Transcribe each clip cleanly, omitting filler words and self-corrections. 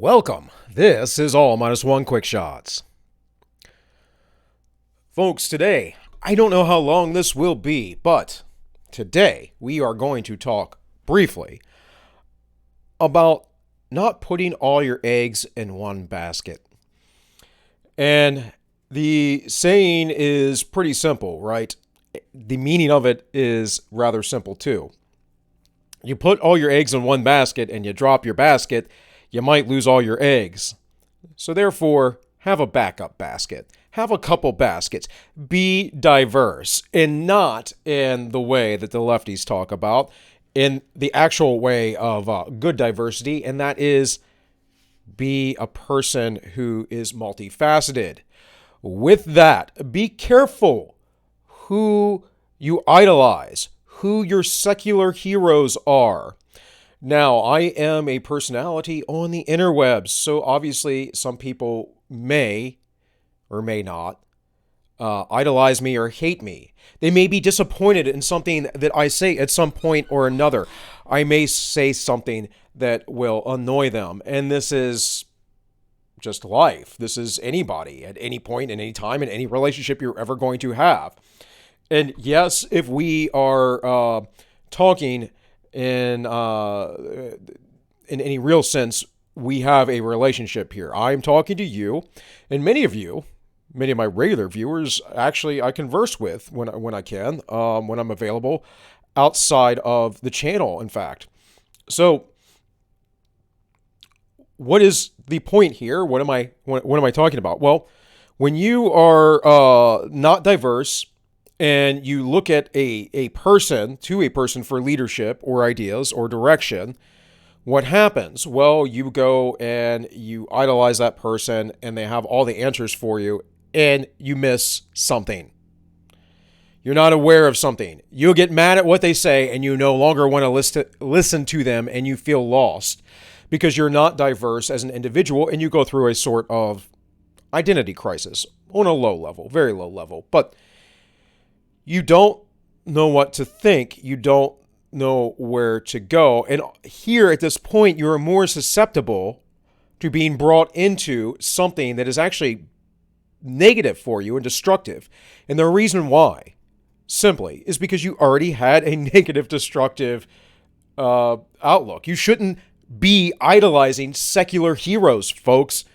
Welcome. This is All Minus One Quick Shots. Folks, today, I don't know how long this will be, but today we are going to talk briefly about not putting all your eggs in one basket. And the saying is pretty simple, right? The meaning of it is rather simple too. You put all your eggs in one basket and you drop your basket, you might lose all your eggs. So therefore, have a backup basket. Have a couple baskets. Be diverse, and not in the way that the lefties talk about, in the actual way of good diversity, and that is be a person who is multifaceted. With that, be careful who you idolize, who your secular heroes are. Now, I am a personality on the interwebs, so obviously some people may or may not idolize me or hate me. They may be disappointed in something that I say at some point or another. I may say something that will annoy them, and this is just life. This is anybody at any point, in any time, in any relationship you're ever going to have. And yes, if we are talking in any real sense, we have a relationship here. I'm talking to you, and many of my regular viewers, actually, I converse with when I can, when I'm available, outside of the channel, in fact. So, what is the point here? What am I talking about? Well, when you are not diverse, and you look at a person for leadership or ideas or direction, what happens? Well, you go and you idolize that person and they have all the answers for you and you miss something. You're not aware of something. You'll get mad at what they say and you no longer want to listen to them and you feel lost because you're not diverse as an individual and you go through a sort of identity crisis on a low level, very low level. But you don't know what to think. You don't know where to go. And here at this point, you're more susceptible to being brought into something that is actually negative for you and destructive. And the reason why, simply, is because you already had a negative, destructive outlook. You shouldn't be idolizing secular heroes, folks.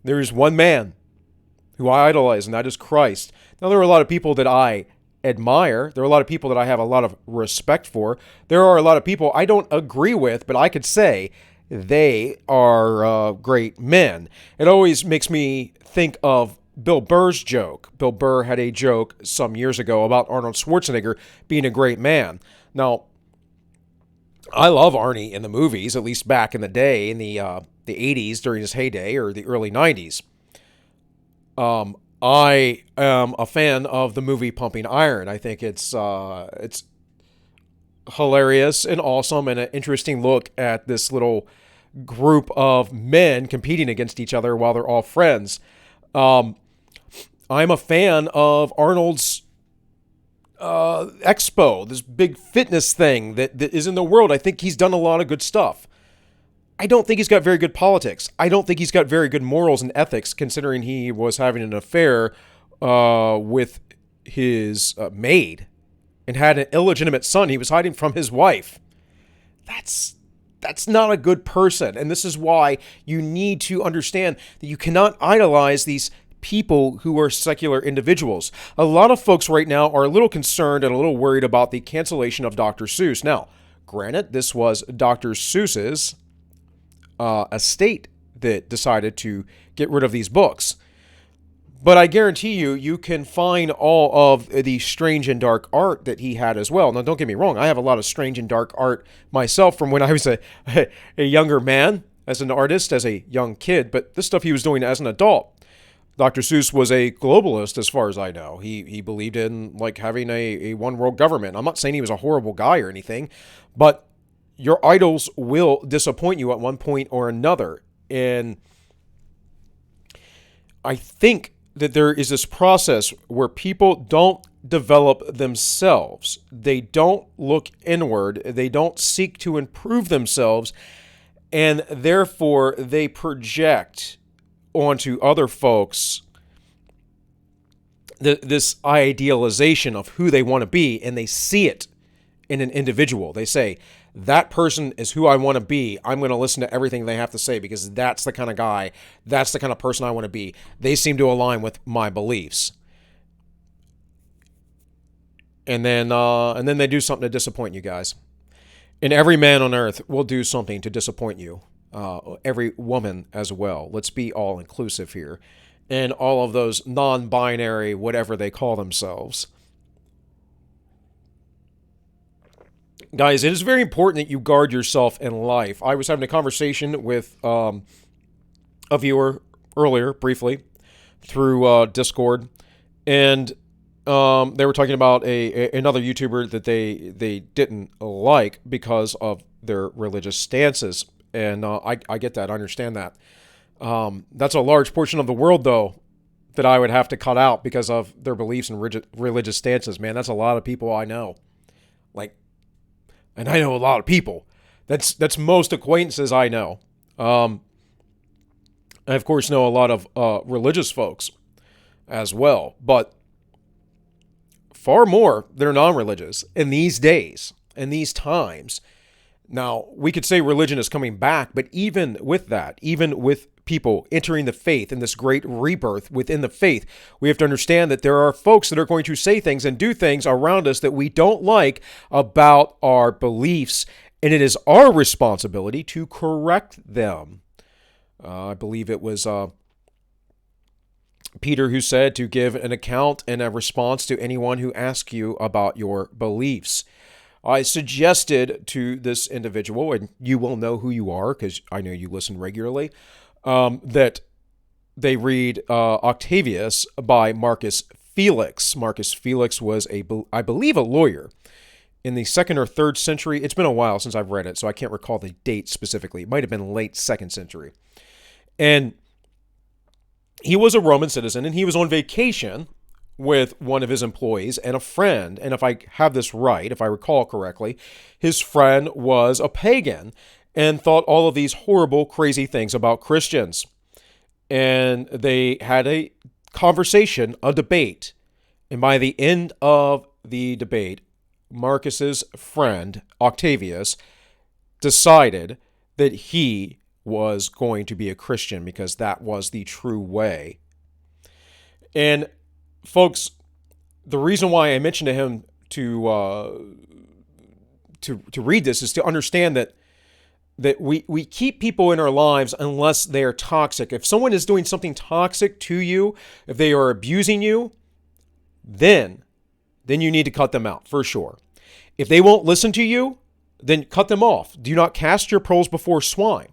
There is one man who I idolize, and that is Christ. Now, there are a lot of people that I admire. There are a lot of people that I have a lot of respect for. There are a lot of people I don't agree with, but I could say they are great men. It always makes me think of Bill Burr's joke. Bill Burr had a joke some years ago about Arnold Schwarzenegger being a great man. Now, I love Arnie in the movies, at least back in the day, in the 80s during his heyday, or the early 90s. I am a fan of the movie Pumping Iron. I think it's hilarious and awesome and an interesting look at this little group of men competing against each other while they're all friends. I'm a fan of Arnold's Expo, this big fitness thing that is in the world. I think he's done a lot of good stuff. I don't think he's got very good politics. I don't think he's got very good morals and ethics, considering he was having an affair with his maid and had an illegitimate son he was hiding from his wife. That's not a good person. And this is why you need to understand that you cannot idolize these people who are secular individuals. A lot of folks right now are a little concerned and a little worried about the cancellation of Dr. Seuss. Now, granted, this was Dr. Seuss's estate that decided to get rid of these books. But I guarantee you can find all of the strange and dark art that he had as well. Now, don't get me wrong. I have a lot of strange and dark art myself from when I was a younger man, as an artist, as a young kid. But this stuff he was doing as an adult. Dr. Seuss was a globalist, as far as I know. He believed in having a one world government. I'm not saying he was a horrible guy or anything, but your idols will disappoint you at one point or another. And I think that there is this process where people don't develop themselves. They don't look inward. They don't seek to improve themselves. And therefore, they project onto other folks this idealization of who they want to be, and they see it in an individual. They say, that person is who I want to be. I'm going to listen to everything they have to say because that's the kind of guy, that's the kind of person I want to be. They seem to align with my beliefs. And then they do something to disappoint you guys. And every man on earth will do something to disappoint you. Every woman as well. Let's be all inclusive here. And all of those non-binary, whatever they call themselves. Guys, it is very important that you guard yourself in life. I was having a conversation with a viewer earlier, briefly, through Discord, and they were talking about another YouTuber that they didn't like because of their religious stances, and I get that, I understand that. That's a large portion of the world, though, that I would have to cut out because of their beliefs and religious stances. Man, that's a lot of people I know. And I know a lot of people. That's most acquaintances I know. I, of course, know a lot of religious folks as well. But far more, they're non-religious in these days, in these times. Now, we could say religion is coming back, but even with that, even with people entering the faith and this great rebirth within the faith, we have to understand that there are folks that are going to say things and do things around us that we don't like about our beliefs, and it is our responsibility to correct them. I believe it was Peter who said to give an account and a response to anyone who asks you about your beliefs. I suggested to this individual, and you will know who you are because I know you listen regularly, that they read Octavius by Marcus Felix. Marcus Felix was, I believe, a lawyer in the 2nd or 3rd century. It's been a while since I've read it, so I can't recall the date specifically. It might have been late 2nd century. And he was a Roman citizen, and he was on vacation with one of his employees and a friend. And if I have this right, if I recall correctly, his friend was a pagan and thought all of these horrible, crazy things about Christians. And they had a conversation, a debate. And by the end of the debate, Marcus's friend, Octavius, decided that he was going to be a Christian because that was the true way. And folks, the reason why I mentioned to him to read this is to understand that we keep people in our lives unless they are toxic. If someone is doing something toxic to you, if they are abusing you, then you need to cut them out for sure. If they won't listen to you, then cut them off. Do not cast your pearls before swine.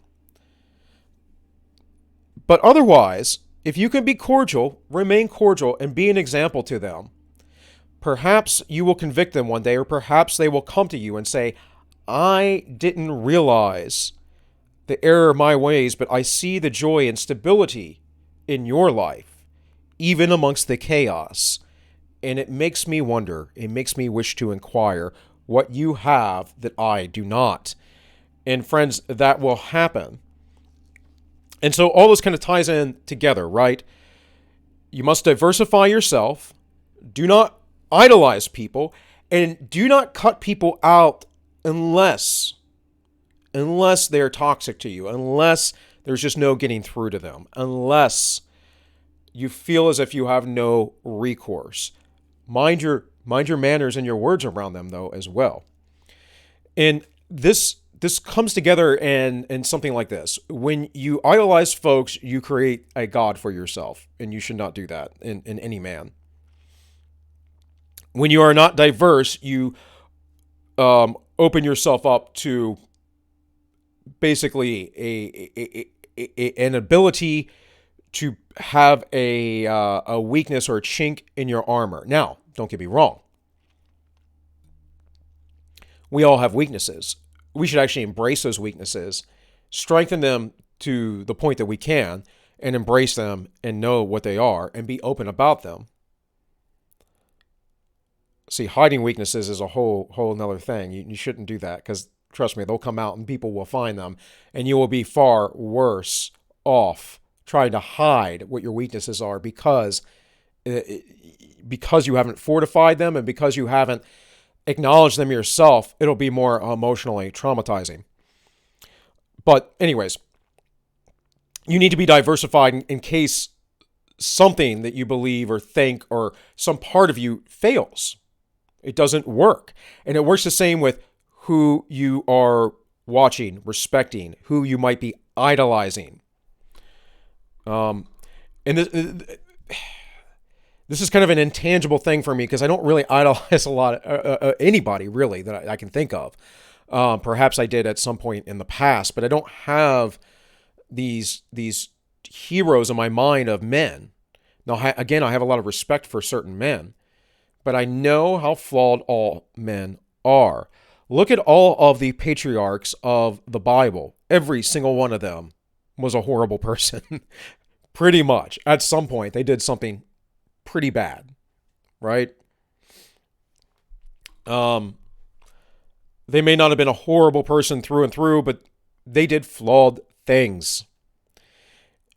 But otherwise, if you can be cordial, remain cordial, and be an example to them, perhaps you will convict them one day, or perhaps they will come to you and say, I didn't realize the error of my ways, but I see the joy and stability in your life, even amongst the chaos. And it makes me wonder, it makes me wish to inquire what you have that I do not. And friends, that will happen. And so all this kind of ties in together, right? You must diversify yourself. Do not idolize people. And do not cut people out unless they are toxic to you, unless there's just no getting through to them, unless you feel as if you have no recourse. Mind your manners and your words around them, though, as well. And this comes together in something like this. When you idolize folks, you create a god for yourself, and you should not do that in any man. When you are not diverse, you open yourself up to basically an ability to have a weakness or a chink in your armor. Now, don't get me wrong. We all have weaknesses. We should actually embrace those weaknesses, strengthen them to the point that we can, and embrace them and know what they are and be open about them. See, hiding weaknesses is a whole nother thing. You shouldn't do that because Trust me, they'll come out and people will find them, and you will be far worse off trying to hide what your weaknesses are because you haven't fortified them and because you haven't acknowledged them yourself. It'll be more emotionally traumatizing. But anyways, you need to be diversified in case something that you believe or think or some part of you fails. It doesn't work. And it works the same with who you are watching, respecting, who you might be idolizing. And this is kind of an intangible thing for me because I don't really idolize a lot of anybody really that I can think of. Perhaps I did at some point in the past, but I don't have these heroes in my mind of men. Now, again, I have a lot of respect for certain men, but I know how flawed all men are. Look at all of the patriarchs of the Bible. Every single one of them was a horrible person. Pretty much. At some point, they did something pretty bad, right? They may not have been a horrible person through and through, but they did flawed things.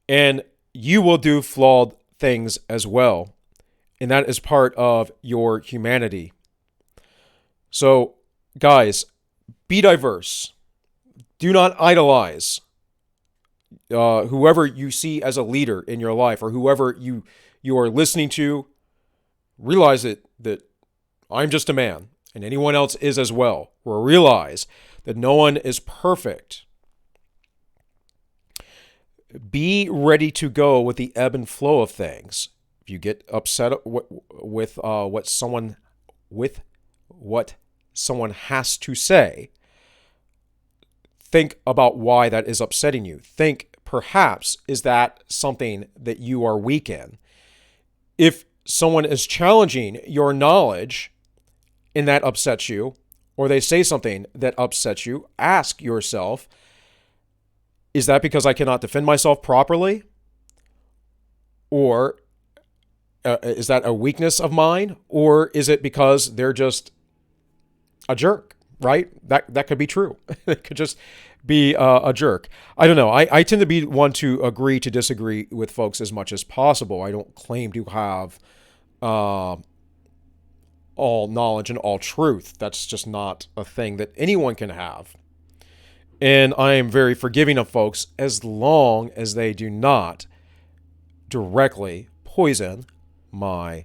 And you will do flawed things as well. And that is part of your humanity. So, guys, be diverse. Do not idolize whoever you see as a leader in your life or whoever you are listening to. Realize that I'm just a man and anyone else is as well. Or realize that no one is perfect. Be ready to go with the ebb and flow of things. If you get upset with what someone has to say, think about why that is upsetting you. Think, perhaps, is that something that you are weak in? If someone is challenging your knowledge and that upsets you, or they say something that upsets you, ask yourself, is that because I cannot defend myself properly? Or is that a weakness of mine? Or is it because they're just a jerk, right? That could be true. It could just be a jerk. I don't know. I tend to be one to agree to disagree with folks as much as possible. I don't claim to have all knowledge and all truth. That's just not a thing that anyone can have. And I am very forgiving of folks as long as they do not directly poison my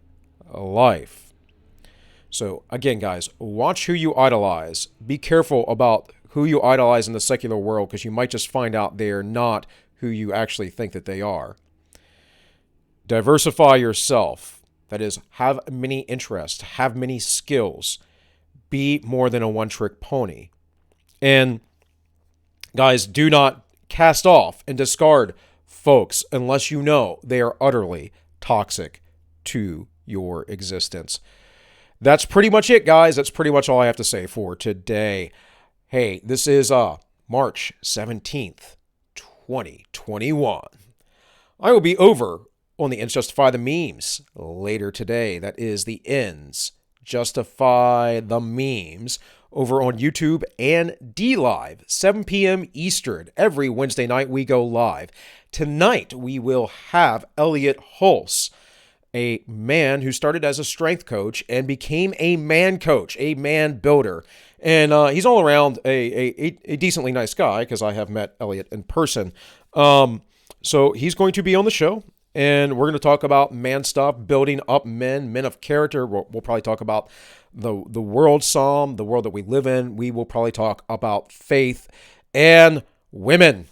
life. So again, guys, watch who you idolize. Be careful about who you idolize in the secular world because you might just find out they're not who you actually think that they are. Diversify yourself. That is, have many interests, have many skills. Be more than a one-trick pony. And guys, do not cast off and discard folks unless you know they are utterly toxic to your existence. That's pretty much it, guys. That's pretty much all I have to say for today. Hey, this is March 17th, 2021. I will be over on the Ends Justify the Memes later today. That is the Ends Justify the Memes over on YouTube and DLive, 7 p.m. Eastern. Every Wednesday night we go live. Tonight we will have Elliot Hulse, a man who started as a strength coach and became a man coach, a man builder. And he's all around a decently nice guy because I have met Elliot in person. So he's going to be on the show. And we're going to talk about man stuff, building up men of character. We'll probably talk about the world psalm, the world that we live in. We will probably talk about faith and women.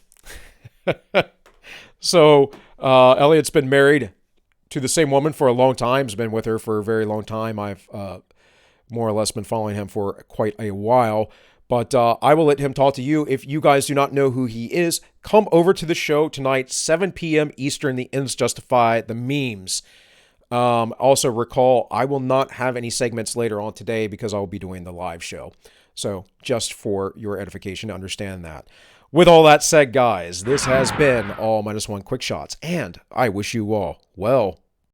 So Elliot's been married to the same woman for a long time. He's been with her for a very long time. I've more or less been following him for quite a while. But I will let him talk to you. If you guys do not know who he is, come over to the show tonight, 7 p.m. Eastern, the Ends Justify the Memes. Also recall, I will not have any segments later on today because I'll be doing the live show. So just for your edification, understand that. With all that said, guys, this has been All Minus One Quick Shots, and I wish you all well.